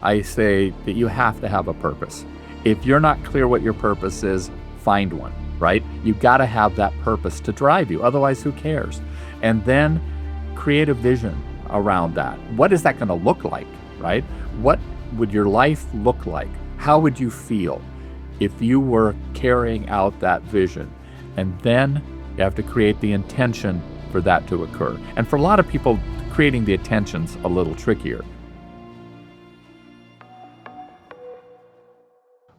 I say that you have to have a purpose. If you're not clear what your purpose is, find one, right? You got to have that purpose to drive you. Otherwise, who cares? And then create a vision around that. What is that going to look like, right? What would your life look like? How would you feel if you were carrying out that vision? And then you have to create the intention for that to occur. And for a lot of people, creating the intention's a little trickier.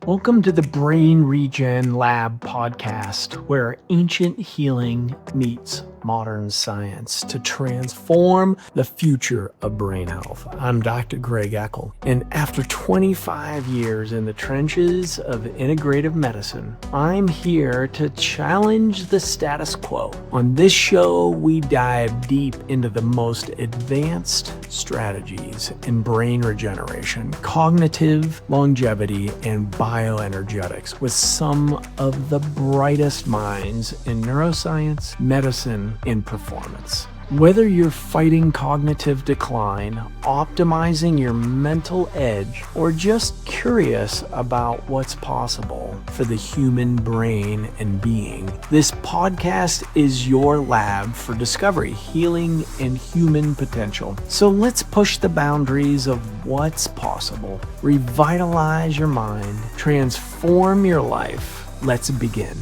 Welcome to the Brain Regen Lab podcast, where ancient healing meets modern science to transform the future of brain health. I'm Dr. Greg Eckel, and after 25 years in the trenches of integrative medicine, I'm here to challenge the status quo. On this show, we dive deep into the most advanced strategies in brain regeneration, cognitive longevity, and bioenergetics with some of the brightest minds in neuroscience, medicine, and performance. Whether you're fighting cognitive decline, optimizing your mental edge, or just curious about what's possible for the human brain and being, this podcast is your lab for discovery, healing, and human potential. So let's push the boundaries of what's possible, revitalize your mind, transform your life. Let's begin.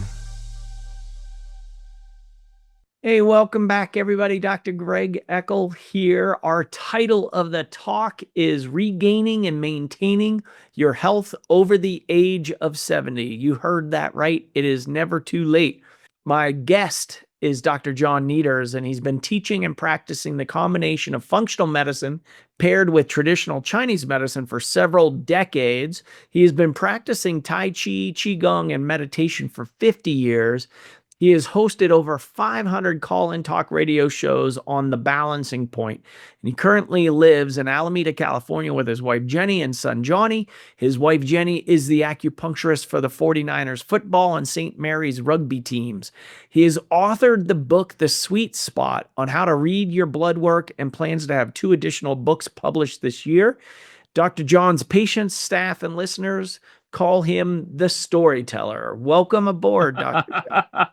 Hey, welcome back, everybody. Dr. Greg Eckel here. Our title of the talk is Regaining and Maintaining Your Health Over the Age of 70. You heard that right. It is never too late. My guest is Dr. John Neiters, and he's been teaching and practicing the combination of functional medicine paired with traditional Chinese medicine for several decades. He has been practicing Tai Chi, Qigong, and meditation for 50 years. He has hosted over 500 call-in talk radio shows on The Balancing Point. And he currently lives in Alameda, California with his wife, Jenny, and son, Johnny. His wife, Jenny, is the acupuncturist for the 49ers football and St. Mary's rugby teams. He has authored the book, The Sweet Spot, on how to read your blood work and plans to have 2 additional books published this year. Dr. John's patients, staff, and listeners call him the storyteller. Welcome aboard, Dr. John.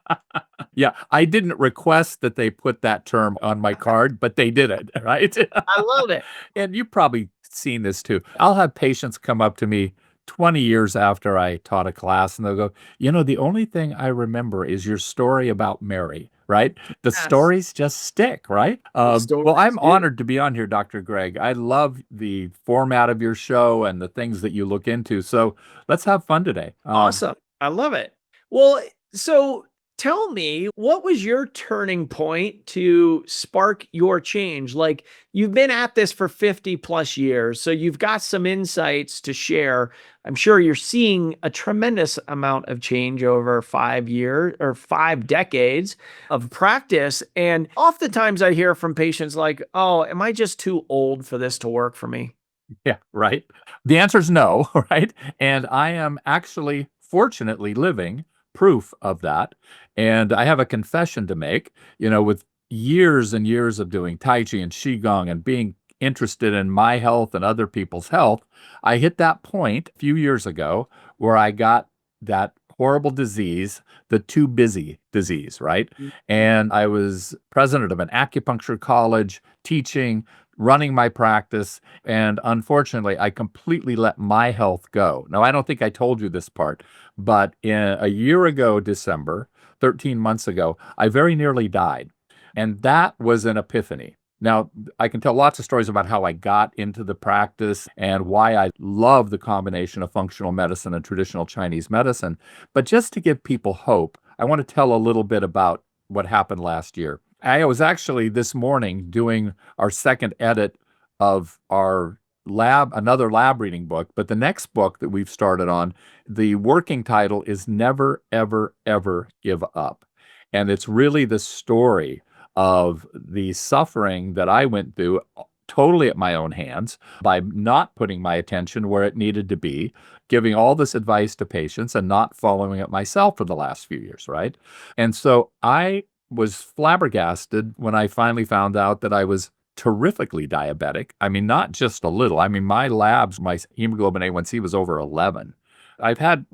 Yeah, I didn't request that they put that term on my card, but they did it, right? I love it. And you've probably seen this too. I'll have patients come up to me 20 years after I taught a class, and they'll go, the only thing I remember is your story about Mary, right? The stories just stick, right? Well, I'm honored to be on here, Dr. Greg. I love the format of your show and the things that you look into. So let's have fun today. Awesome. I love it. Well, so tell me, what was your turning point to spark your change? Like, you've been at this for 50 plus years, so you've got some insights to share. I'm sure you're seeing a tremendous amount of change over 5 years or 5 decades of practice. And oftentimes I hear from patients like, oh, am I just too old for this to work for me? Yeah, right. The answer is no, right? And I am actually, fortunately, living proof of that. And I have a confession to make, with years and years of doing Tai Chi and Qigong and being interested in my health and other people's health, I hit that point a few years ago where I got that horrible disease, the too busy disease, right? And I was president of an acupuncture college, teaching, running my practice, and unfortunately, I completely let my health go. Now, I don't think I told you this part, but a year ago, December, 13 months ago, I very nearly died. And that was an epiphany. Now, I can tell lots of stories about how I got into the practice and why I love the combination of functional medicine and traditional Chinese medicine. But just to give people hope, I want to tell a little bit about what happened last year. I was actually this morning doing our second edit of our another lab reading book, but the next book that we've started on, the working title is Never, Ever, Ever Give Up. And it's really the story of the suffering that I went through totally at my own hands by not putting my attention where it needed to be, giving all this advice to patients and not following it myself for the last few years, right? And so I was flabbergasted when I finally found out that I was terrifically diabetic. I mean, not just a little. I mean, my labs, my hemoglobin A1C was over 11. I've had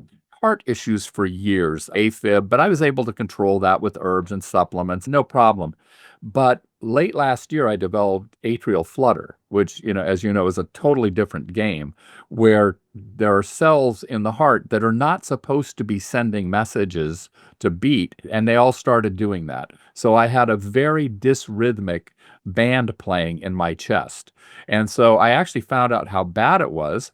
heart issues for years, AFib, but I was able to control that with herbs and supplements, no problem. But late last year, I developed atrial flutter, which, as you know, is a totally different game, where there are cells in the heart that are not supposed to be sending messages to beat, and they all started doing that. So I had a very dysrhythmic band playing in my chest. And so I actually found out how bad it was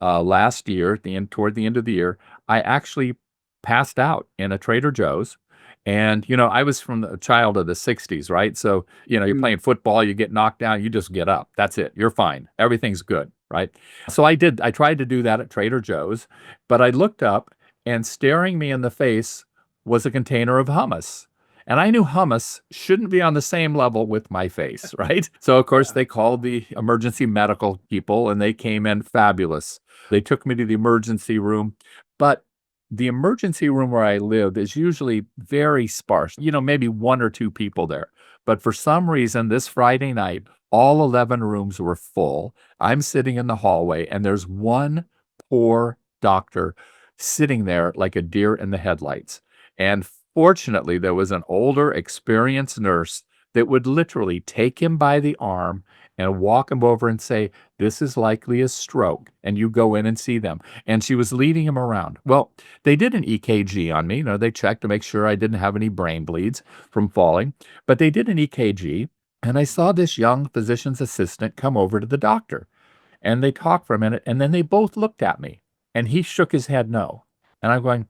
last year, toward the end of the year. I actually passed out in a Trader Joe's. And, I was from the child of the 60s, right? So, you're Mm. playing football, you get knocked down, you just get up. That's it. You're fine. Everything's good, right? So I tried to do that at Trader Joe's, but I looked up and staring me in the face was a container of hummus. And I knew hummus shouldn't be on the same level with my face, right? So, of course, Yeah. they called the emergency medical people and they came in fabulous. They took me to the emergency room, but the emergency room where I lived is usually very sparse, maybe one or two people there. But for some reason, this Friday night, all 11 rooms were full. I'm sitting in the hallway, and there's one poor doctor sitting there like a deer in the headlights. And fortunately, there was an older, experienced nurse that would literally take him by the arm and walk him over and say, "This is likely a stroke, and you go in and see them." And she was leading him around. Well, they did an EKG on me. They checked to make sure I didn't have any brain bleeds from falling, but they did an EKG, and I saw this young physician's assistant come over to the doctor. And they talked for a minute, and then they both looked at me, and he shook his head no. And I'm going,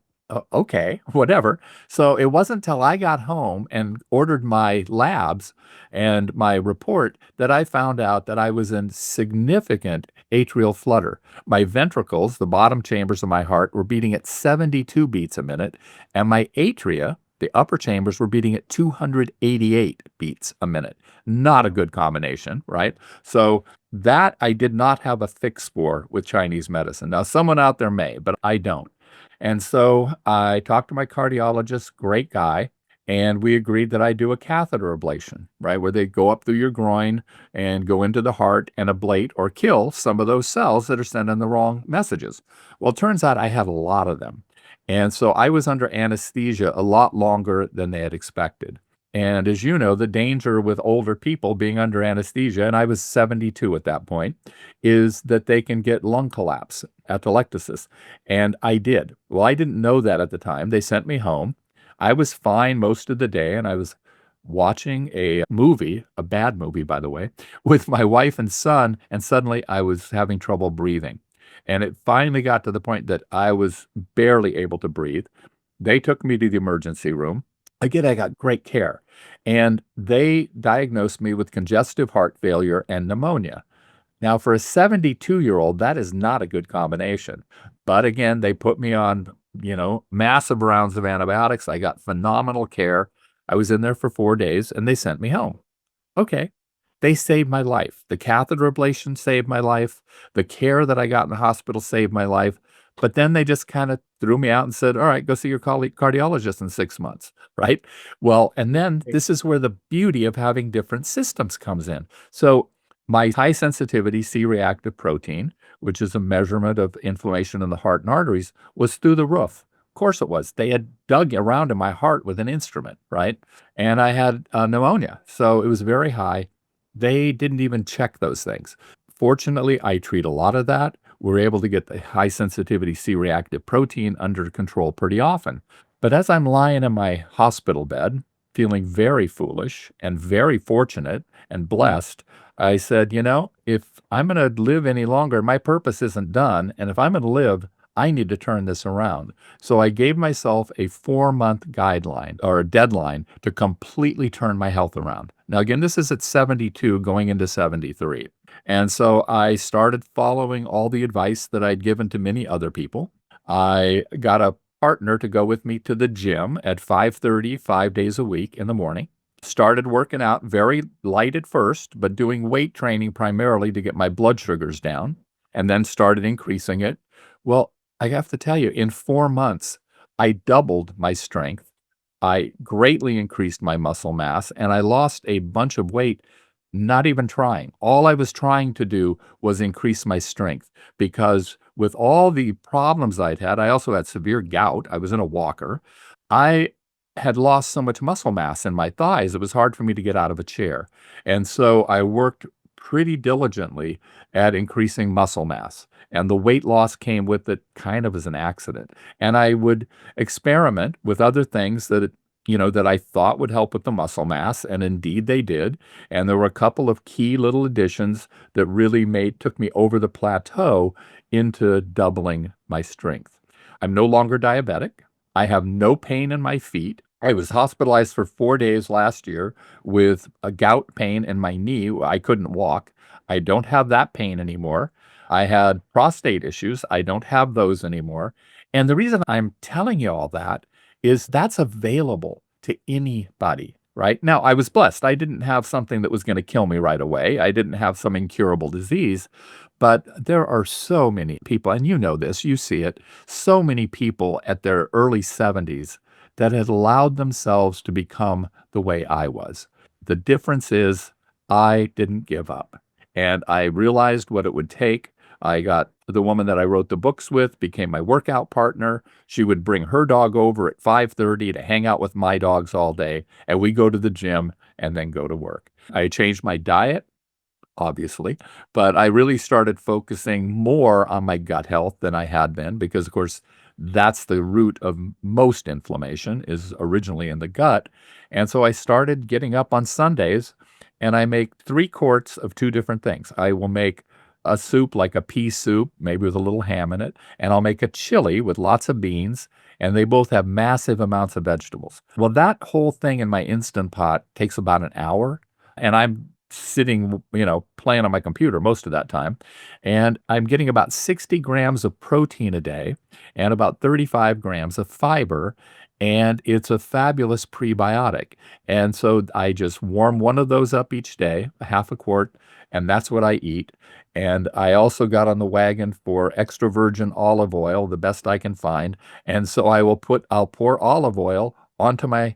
okay, whatever." So it wasn't till I got home and ordered my labs and my report that I found out that I was in significant atrial flutter. My ventricles, the bottom chambers of my heart, were beating at 72 beats a minute, and my atria, the upper chambers, were beating at 288 beats a minute. Not a good combination, right? So that I did not have a fix for with Chinese medicine. Now, someone out there may, but I don't. And so I talked to my cardiologist, great guy, and we agreed that I do a catheter ablation, right, where they go up through your groin and go into the heart and ablate or kill some of those cells that are sending the wrong messages. Well, it turns out I had a lot of them. And so I was under anesthesia a lot longer than they had expected. And as you know, the danger with older people being under anesthesia, and I was 72 at that point, is that they can get lung collapse, atelectasis. And I did. Well, I didn't know that at the time. They sent me home. I was fine most of the day, and I was watching a movie, a bad movie, by the way, with my wife and son, and suddenly I was having trouble breathing. And it finally got to the point that I was barely able to breathe. They took me to the emergency room. Again, I got great care. And they diagnosed me with congestive heart failure and pneumonia. Now, for a 72-year-old, that is not a good combination. But again, they put me on, massive rounds of antibiotics. I got phenomenal care. I was in there for 4 days, and they sent me home. Okay. They saved my life. The catheter ablation saved my life. The care that I got in the hospital saved my life. But then they just kind of threw me out and said, "All right, go see your cardiologist in 6 months," right? Well, and then this is where the beauty of having different systems comes in. So my high sensitivity C-reactive protein, which is a measurement of inflammation in the heart and arteries, was through the roof. Of course it was. They had dug around in my heart with an instrument, right? And I had pneumonia. So it was very high. They didn't even check those things. Fortunately, I treat a lot of that. We're able to get the high sensitivity C-reactive protein under control pretty often. But as I'm lying in my hospital bed, feeling very foolish and very fortunate and blessed, I said, if I'm going to live any longer, my purpose isn't done. And if I'm going to live, I need to turn this around. So I gave myself a 4-month guideline or a deadline to completely turn my health around. Now, again, this is at 72 going into 73. And so I started following all the advice that I'd given to many other people. I got a partner to go with me to the gym at 5:30, 5 days a week in the morning. Started working out very light at first, but doing weight training primarily to get my blood sugars down, and then started increasing it. Well, I have to tell you, in 4 months, I doubled my strength. I greatly increased my muscle mass, and I lost a bunch of weight Not even trying. All I was trying to do was increase my strength because with all the problems I'd had, I also had severe gout. I was in a walker. I had lost so much muscle mass in my thighs, it was hard for me to get out of a chair. And so I worked pretty diligently at increasing muscle mass. And the weight loss came with it kind of as an accident. And I would experiment with other things that I thought would help with the muscle mass, and indeed they did. And there were a couple of key little additions that really took me over the plateau into doubling my strength. I'm no longer diabetic. I have no pain in my feet. I was hospitalized for 4 days last year with a gout pain in my knee. I couldn't walk. I don't have that pain anymore. I had prostate issues. I don't have those anymore. And the reason I'm telling you all that is that's available to anybody, right? Now, I was blessed. I didn't have something that was going to kill me right away. I didn't have some incurable disease, but there are so many people, and you know this, you see it, so many people at their early 70s that had allowed themselves to become the way I was. The difference is I didn't give up, and I realized what it would take. I got the woman that I wrote the books with became my workout partner. She would bring her dog over at 5:30 to hang out with my dogs all day, and we go to the gym and then go to work. I changed my diet, obviously, but I really started focusing more on my gut health than I had been because, of course, that's the root of most inflammation is originally in the gut. And so I started getting up on Sundays and I make 3 quarts of 2 different things. I will make a soup like a pea soup, maybe with a little ham in it, and I'll make a chili with lots of beans, and they both have massive amounts of vegetables. Well, that whole thing in my Instant Pot takes about an hour, and I'm sitting, playing on my computer most of that time, and I'm getting about 60 grams of protein a day and about 35 grams of fiber, and it's a fabulous prebiotic. And so I just warm one of those up each day, a half a quart, and that's what I eat. And I also got on the wagon for extra virgin olive oil, the best I can find. And so I'll pour olive oil onto my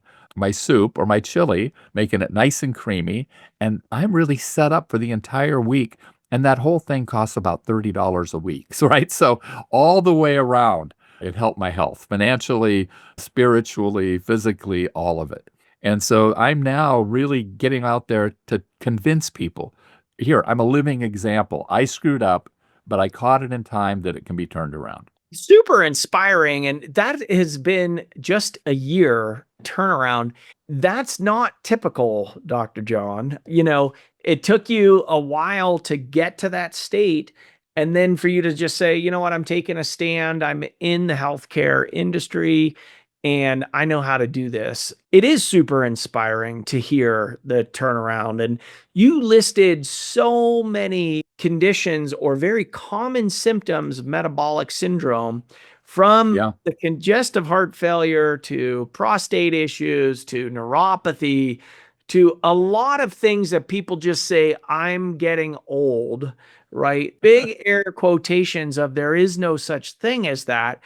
soup or my chili, making it nice and creamy. And I'm really set up for the entire week. And that whole thing costs about $30 a week. So, right? So all the way around, it helped my health financially, spiritually, physically, all of it. And so I'm now really getting out there to convince people here, I'm a living example. I screwed up, but I caught it in time that it can be turned around. Super inspiring. And that has been just a year turnaround. That's not typical, Dr. John. It took you a while to get to that state. And then for you to just say, you know what, I'm taking a stand. I'm in the healthcare industry and I know how to do this. It is super inspiring to hear the turnaround. And you listed so many conditions or very common symptoms of metabolic syndrome, from Yeah, the congestive heart failure to prostate issues to neuropathy to a lot of things that people just say, I'm getting old, right? Big air quotations of there is no such thing as that.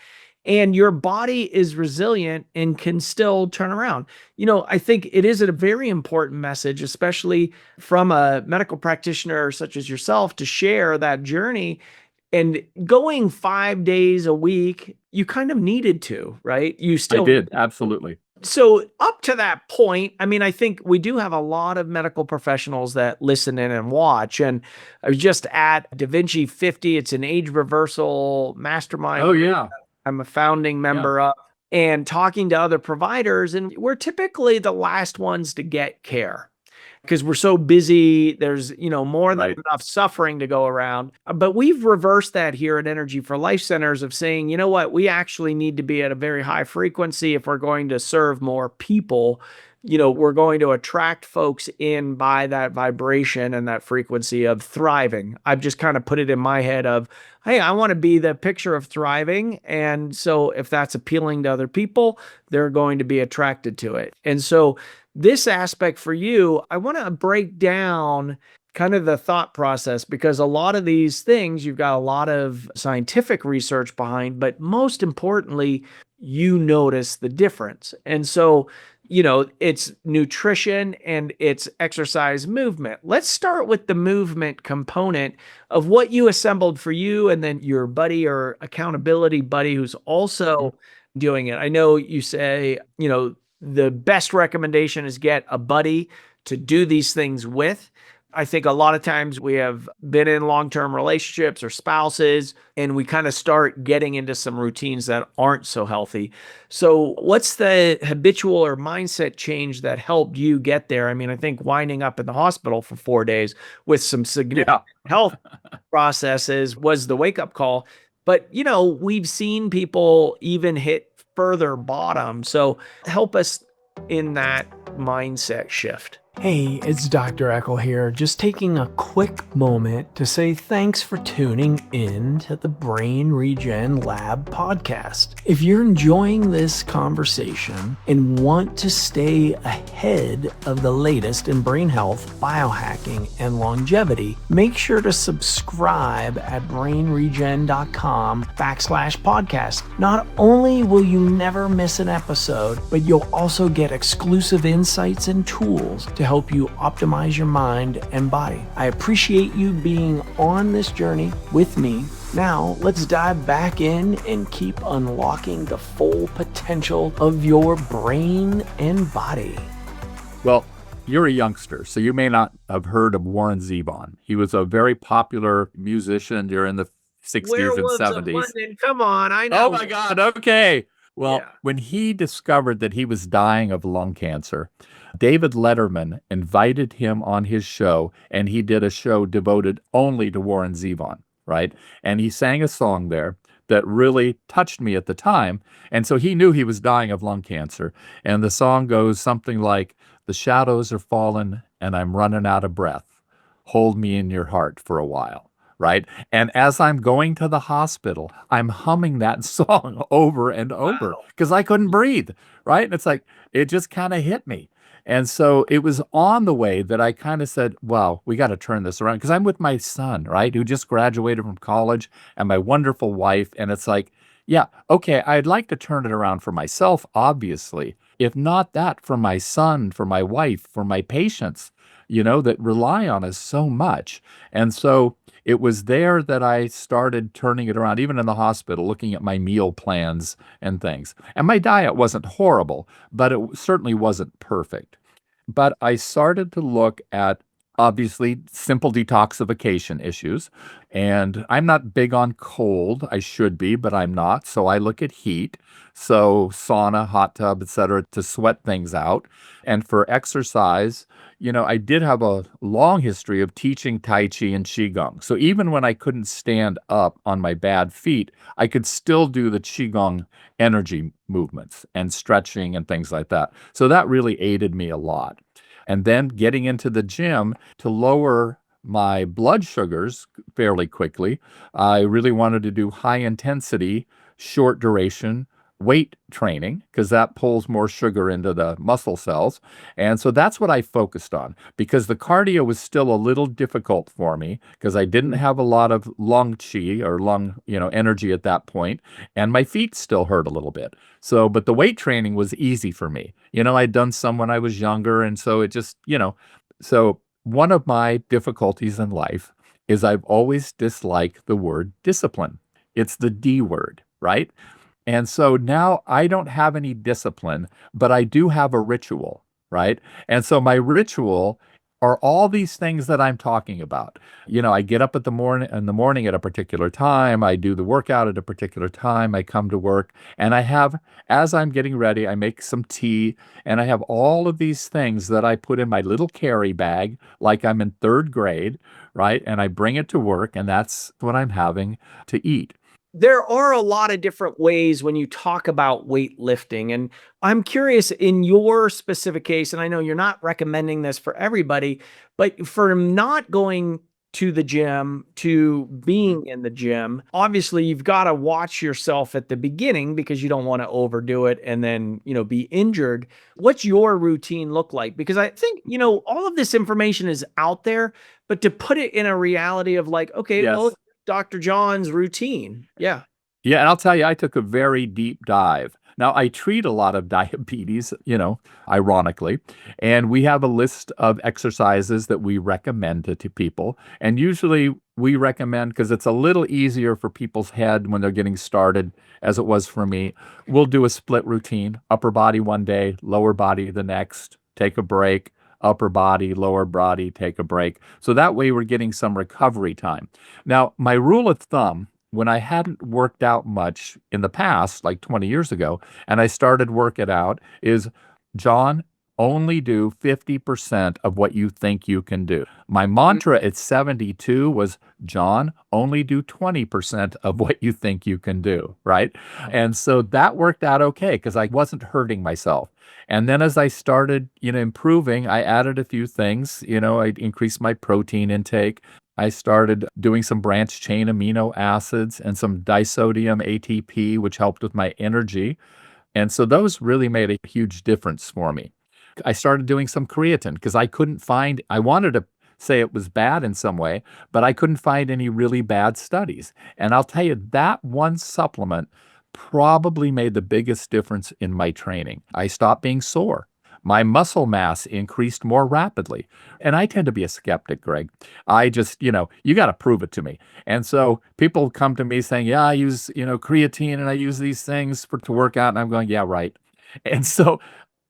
And your body is resilient and can still turn around. I think it is a very important message, especially from a medical practitioner such as yourself, to share that journey. And going 5 days a week, you kind of needed to, right? You I still. did. Absolutely. So up to that point, I mean, I think we do have a lot of medical professionals that listen in and watch. And I was just at Da Vinci 50. It's an age reversal mastermind Oh, yeah. I'm a founding Yeah. member of, and talking to other providers. And we're typically the last ones to get care because we're so busy. There's, more than Right. enough suffering to go around. But we've reversed that here at Energy for Life Centers of saying, you know what, we actually need to be at a very high frequency if we're going to serve more people. We're going to attract folks in by that vibration and that frequency of thriving. I've just kind of put it in my head of, hey, I want to be the picture of thriving. And so if that's appealing to other people, they're going to be attracted to it. And so this aspect for you, I want to break down kind of the thought process, because a lot of these things you've got a lot of scientific research behind, but most importantly, you notice the difference. And so it's nutrition and it's exercise movement. Let's start with the movement component of what you assembled for you and then your buddy or accountability buddy who's Mhm. also doing it. I know you say, the best recommendation is get a buddy to do these things with. I think a lot of times we have been in long term relationships or spouses, and we kind of start getting into some routines that aren't so healthy. So, what's the habitual or mindset change that helped you get there? I mean, I think winding up in the hospital for 4 days with some significant Yeah. health processes was the wake up call. But, we've seen people even hit further bottom. So, help us in that mindset shift. Hey, it's Dr. Eckel here, just taking a quick moment to say thanks for tuning in to the Brain Regen Lab podcast. If you're enjoying this conversation and want to stay ahead of the latest in brain health, biohacking, and longevity, make sure to subscribe at brainregen.com/podcast. Not only will you never miss an episode, but you'll also get exclusive insights and tools to help you optimize your mind and body. I appreciate you being on this journey with me. Now, let's dive back in and keep unlocking the full potential of your brain and body. Well, you're a youngster, so you may not have heard of Warren Zevon. He was a very popular musician during the 60s and Werewolves of 70s. London. Come on, I Oh know. my God. Okay. Well, Yeah. when he discovered that he was dying of lung cancer, David Letterman invited him on his show, and he did a show devoted only to Warren Zevon, right? And he sang a song there that really touched me at the time. And so he knew he was dying of lung cancer. And the song goes something like, "The shadows are falling, and I'm running out of breath. Hold me in your heart for a while." Right. And as I'm going to the hospital, I'm humming that song over and over Wow. because I couldn't breathe. Right. And it's like, it just kind of hit me. And so it was on the way that I kind of said, wow, we got to turn this around because I'm with my son, right, who just graduated from college and my wonderful wife. And it's like, yeah, okay, I'd like to turn it around for myself, obviously. If not that, for my son, for my wife, for my patients, that rely on us so much. And so it was there that I started turning it around, even in the hospital, looking at my meal plans and things. And my diet wasn't horrible, but it certainly wasn't perfect. But I started to look at obviously simple detoxification issues. And I'm not big on cold. I should be, but I'm not. So I look at heat. So sauna, hot tub, etc., to sweat things out. And for exercise, I did have a long history of teaching Tai Chi and Qigong. So even when I couldn't stand up on my bad feet, I could still do the Qigong energy movements and stretching and things like that. So that really aided me a lot. And then getting into the gym to lower my blood sugars fairly quickly, I really wanted to do high intensity, short duration weight training because that pulls more sugar into the muscle cells. And so that's what I focused on because the cardio was still a little difficult for me because I didn't have a lot of lung chi or lung, energy at that point, and my feet still hurt a little bit. So, but the weight training was easy for me. I'd done some when I was younger, and so it just, so one of my difficulties in life is I've always disliked the word discipline. It's the D word, right? And so now I don't have any discipline, but I do have a ritual, right? And so my ritual are all these things that I'm talking about. I get up in the morning at a particular time, I do the workout at a particular time, I come to work, and as I'm getting ready, I make some tea, and I have all of these things that I put in my little carry bag like I'm in third grade, right? And I bring it to work, and that's what I'm having to eat. There are a lot of different ways when you talk about weightlifting. And I'm curious in your specific case, and I know you're not recommending this for everybody, but for not going to the gym to being in the gym, obviously you've got to watch yourself at the beginning because you don't want to overdo it and then, be injured. What's your routine look like? Because I think, all of this information is out there, but to put it in a reality of like, okay, well, Yes. Dr. John's routine. Yeah. Yeah, and I'll tell you, I took a very deep dive Now, I treat a lot of diabetes, ironically, and we have a list of exercises that we recommend to people. And usually we recommend, because it's a little easier for people's head when they're getting started, as it was for me, we'll do a split routine, upper body one day, lower body the next, take a break, upper body, lower body, take a break. So that way we're getting some recovery time. Now, my rule of thumb, when I hadn't worked out much in the past, like 20 years ago, and I started working out, is John, only do 50% of what you think you can do. My mantra at 72 was, John, only do 20% of what you think you can do, right? And so that worked out okay because I wasn't hurting myself. And then as I started, improving, I added a few things. I increased my protein intake. I started doing some branched chain amino acids and some disodium ATP, which helped with my energy. And so those really made a huge difference for me. I started doing some creatine because I wanted to say it was bad in some way, but I couldn't find any really bad studies. And I'll tell you, that one supplement probably made the biggest difference in my training. I stopped being sore. My muscle mass increased more rapidly. And I tend to be a skeptic, Greg. I just, you got to prove it to me. And so people come to me saying, yeah, I use, creatine and I use these things to work out. And I'm going, yeah, right. And so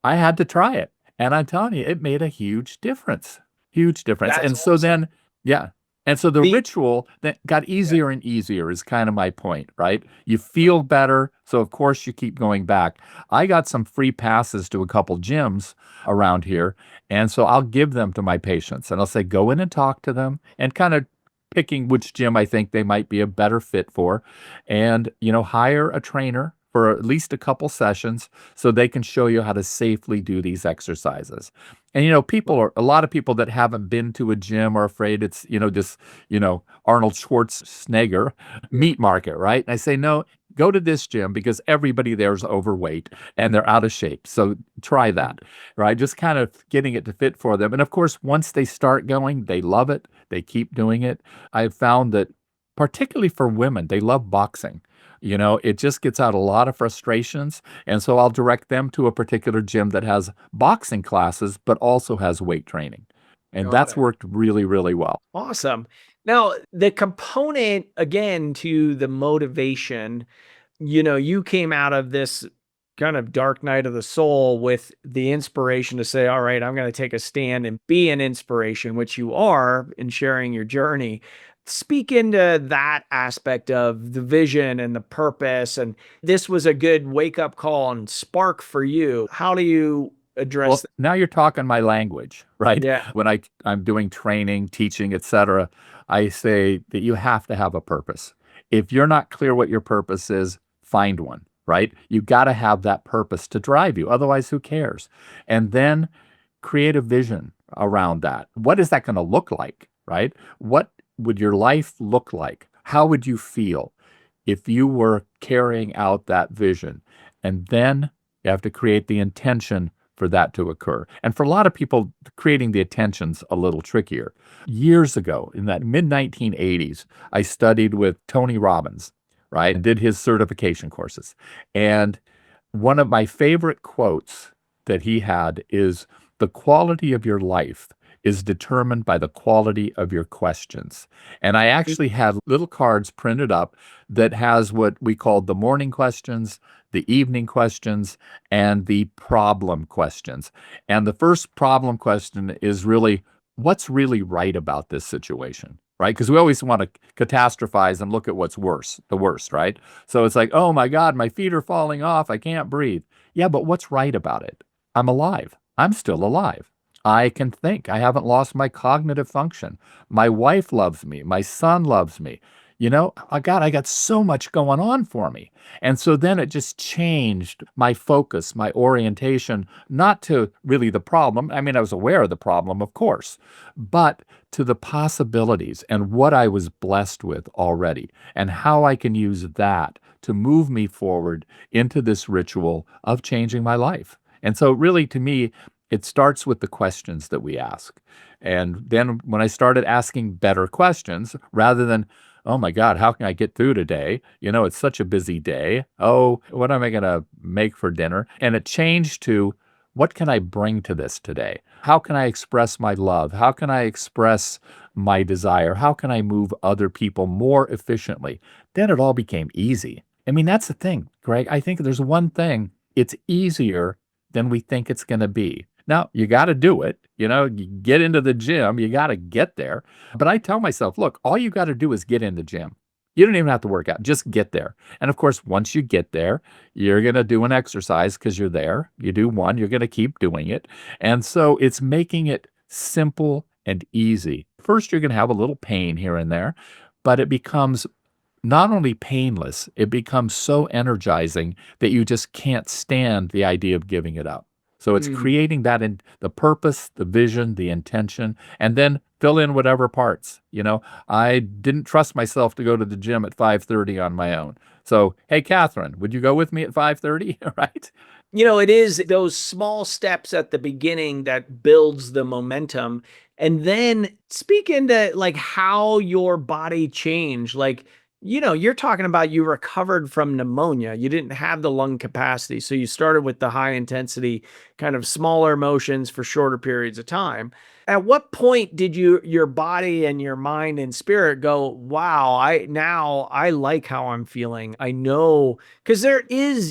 I had to try it. And I'm telling you, it made a huge difference. Huge difference. That's And so awesome. then, yeah. And so the The ritual that got easier and easier is kind of my point, right? You feel better. So of course you keep going back. I got some free passes to a couple gyms around here. And so I'll give them to my patients and I'll say, go in and talk to them and kind of picking which gym I think they might be a better fit for. And, hire a trainer for at least a couple sessions so they can show you how to safely do these exercises. And a lot of people that haven't been to a gym are afraid it's, this, Arnold Schwarzenegger meat market, right? And I say, no, go to this gym because everybody there is overweight and they're out of shape. So try that, right? Just kind of getting it to fit for them. And of course, once they start going, they love it. They keep doing it. I've found that particularly for women, they love boxing. It just gets out a lot of frustrations. And so I'll direct them to a particular gym that has boxing classes, but also has weight training. And Got that's it. worked really, really well. Awesome. Now, the component again to the motivation, you came out of this kind of dark night of the soul with the inspiration to say, all right, I'm going to take a stand and be an inspiration, which you are in sharing your journey. Speak into that aspect of the vision and the purpose. And this was a good wake up call and spark for you. How do you Well, address that? now you're talking my language, right? Yeah. When I'm doing training, teaching, etc., I say that you have to have a purpose. If you're not clear what your purpose is, find one, right? You got to have that purpose to drive you. Otherwise, who cares? And then create a vision around that. What is that going to look like, right? What would your life look like? How would you feel if you were carrying out that vision? And then you have to create the intention for that to occur. And for a lot of people, creating the attention's a little trickier. Years ago, in that mid 1980s, I studied with Tony Robbins, right? And did his certification courses. And one of my favorite quotes that he had is, the quality of your life is determined by the quality of your questions. And I actually had little cards printed up that has what we called the morning questions, the evening questions, and the problem questions. And the first problem question is really, what's really right about this situation? Right? Because we always want to catastrophize and look at what's worse, the worst, right? So it's like, oh my God, my feet are falling off. I can't breathe. Yeah, but what's right about it? I'm alive. I'm still alive. I can think. I haven't lost my cognitive function. My wife loves me. My son loves me. I got so much going on for me. And so then it just changed my focus, my orientation, not to really the problem. I mean, I was aware of the problem, of course, but to the possibilities and what I was blessed with already and how I can use that to move me forward into this ritual of changing my life. And so really, to me, it starts with the questions that we ask. And then when I started asking better questions, rather than, oh my God, how can I get through today? It's such a busy day. Oh, what am I going to make for dinner? And it changed to, what can I bring to this today? How can I express my love? How can I express my desire? How can I move other people more efficiently? Then it all became easy. I mean, that's the thing, Greg. I think there's one thing, it's easier than we think it's going to be. Now, you got to do it. You get into the gym, you got to get there. But I tell myself, look, all you got to do is get in the gym. You don't even have to work out, just get there. And of course, once you get there, you're going to do an exercise because you're there. You do one, you're going to keep doing it. And so it's making it simple and easy. First, you're going to have a little pain here and there, but it becomes not only painless, it becomes so energizing that you just can't stand the idea of giving it up. So it's Mm. creating that in the purpose, the vision, the intention, and then fill in whatever parts. I didn't trust myself to go to the gym at 5:30 on my own. So, hey, Catherine, would you go with me at 5:30? Right? It is those small steps at the beginning that builds the momentum. And then speak into like how your body changed. Like, you're talking about you recovered from pneumonia. You didn't have the lung capacity. So you started with the high intensity, kind of smaller motions for shorter periods of time. At what point did your body and your mind and spirit go, wow, I like how I'm feeling. I know, because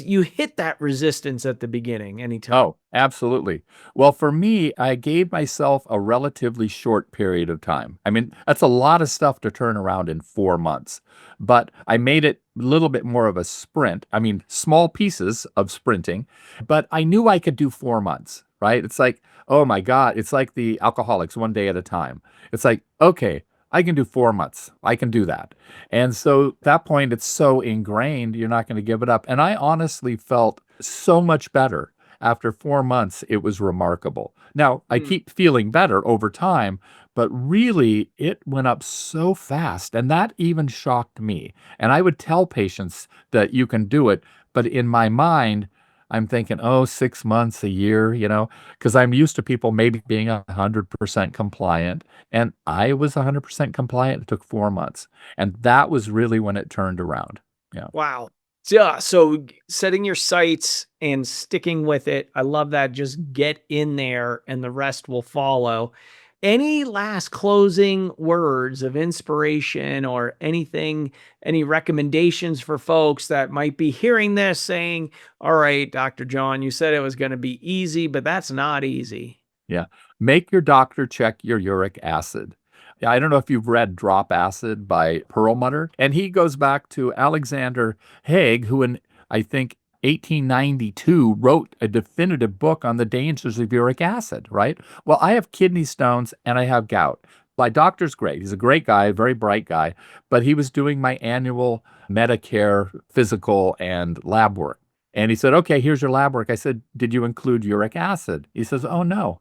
you hit that resistance at the beginning anytime. Oh, absolutely. Well, for me, I gave myself a relatively short period of time. I mean, that's a lot of stuff to turn around in 4 months, but I made it a little bit more of a sprint. I mean, small pieces of sprinting, but I knew I could do 4 months, right? It's like, oh my God, it's like the alcoholics, one day at a time. It's like, okay, I can do 4 months. I can do that. And so at that point, it's so ingrained, you're not going to give it up. And I honestly felt so much better. After 4 months, it was remarkable. Now, I Mm. keep feeling better over time, but really, it went up so fast. And that even shocked me. And I would tell patients that you can do it. But in my mind, I'm thinking, oh, 6 months, a year, because I'm used to people maybe being 100% compliant. And I was 100% compliant. It took 4 months. And that was really when it turned around. Yeah. Wow. Yeah. So setting your sights and sticking with it. I love that. Just get in there and the rest will follow. Any last closing words of inspiration or anything, any recommendations for folks that might be hearing this saying, all right, Dr. John, you said it was going to be easy, but that's not easy. Yeah. Make your doctor check your uric acid. Yeah, I don't know if you've read Drop Acid by Perlmutter, and he goes back to Alexander Haig, who in, I think, 1892 wrote a definitive book on the dangers of uric acid, right? Well, I have kidney stones and I have gout. My doctor's great. He's a great guy, a very bright guy, but he was doing my annual Medicare physical and lab work. And he said, okay, here's your lab work. I said, did you include uric acid? He says, oh, no.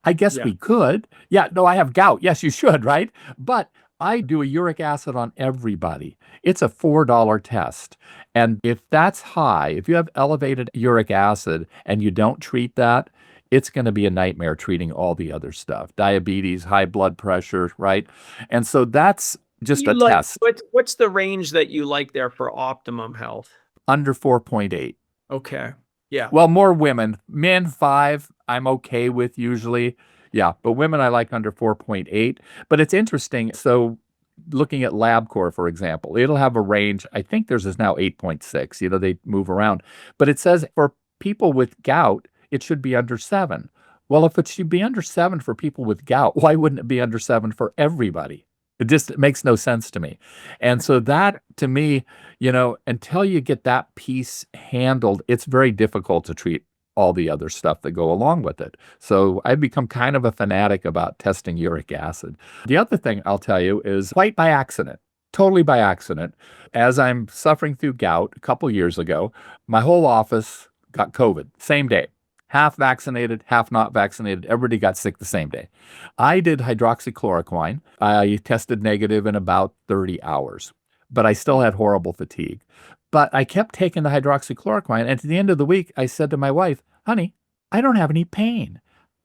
I guess Yeah. we could. Yeah, no, I have gout. Yes, you should, right? But I do a uric acid on everybody. It's a $4 test. And if that's high, if you have elevated uric acid and you don't treat that, it's going to be a nightmare treating all the other stuff, diabetes, high blood pressure, right? And so that's just You a like test what's the range that you like there for optimum health? under 4.8. Okay. Yeah. Well, more women. Men, 5, I'm okay with usually. Yeah, but women I like under 4.8. But it's interesting. So looking at LabCorp, for example, it'll have a range. I think theirs is now 8.6. They move around. But it says for people with gout, it should be under 7. Well, if it should be under 7 for people with gout, why wouldn't it be under 7 for everybody? It makes no sense to me. And so that, to me, until you get that piece handled, it's very difficult to treat all the other stuff that go along with it. So I've become kind of a fanatic about testing uric acid. The other thing I'll tell you is quite by accident, totally by accident. As I'm suffering through gout a couple years ago, my whole office got COVID, same day. Half vaccinated, half not vaccinated. Everybody got sick the same day. I did hydroxychloroquine. I tested negative in about 30 hours, but I still had horrible fatigue. But I kept taking the hydroxychloroquine. And at the end of the week, I said to my wife, honey, I don't have any pain.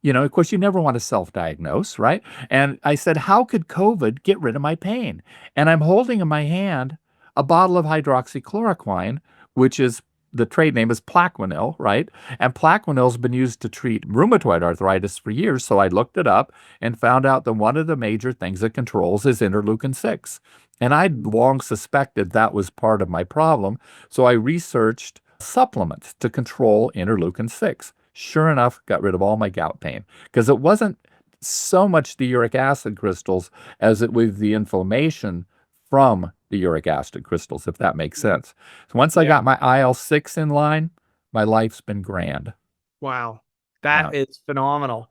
Of course, you never want to self-diagnose, right? And I said, how could COVID get rid of my pain? And I'm holding in my hand a bottle of hydroxychloroquine, which is the trade name is Plaquenil, right? And Plaquenil's been used to treat rheumatoid arthritis for years. So I looked it up and found out that one of the major things it controls is interleukin 6. And I'd long suspected that was part of my problem. So I researched supplements to control interleukin 6. Sure enough, got rid of all my gout pain because it wasn't so much the uric acid crystals as it was the inflammation from the uric acid crystals, if that makes sense. So once I Yeah. got my IL-6 in line, my life's been grand. Wow. Yeah. That is phenomenal.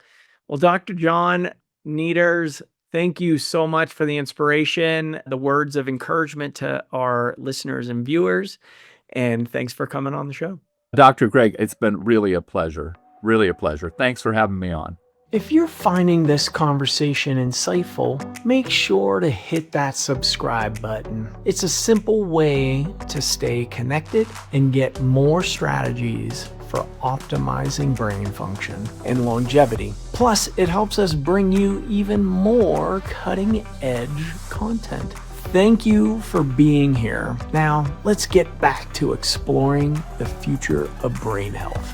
Well, Dr. John Neiters, thank you so much for the inspiration, the words of encouragement to our listeners and viewers. And thanks for coming on the show. Dr. Greg, it's been really a pleasure. Really a pleasure. Thanks for having me on. If you're finding this conversation insightful, make sure to hit that subscribe button. It's a simple way to stay connected and get more strategies for optimizing brain function and longevity. Plus, it helps us bring you even more cutting-edge content. Thank you for being here. Now, let's get back to exploring the future of brain health.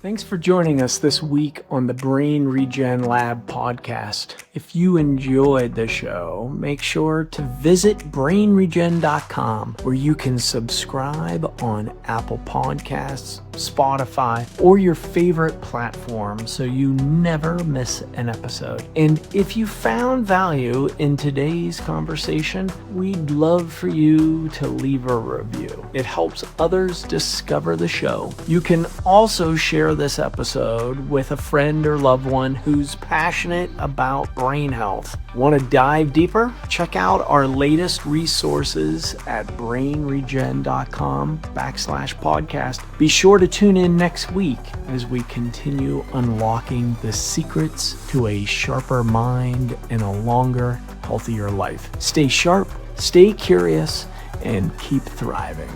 Thanks for joining us this week on the Brain Regen Lab podcast. If you enjoyed the show, make sure to visit brainregen.com, where you can subscribe on Apple Podcasts, Spotify, or your favorite platform so you never miss an episode. And if you found value in today's conversation, we'd love for you to leave a review. It helps others discover the show. You can also share this episode with a friend or loved one who's passionate about brain health. Want to dive deeper? Check out our latest resources at brainregen.com/podcast. Be sure to tune in next week as we continue unlocking the secrets to a sharper mind and a longer, healthier life. Stay sharp, stay curious, and keep thriving.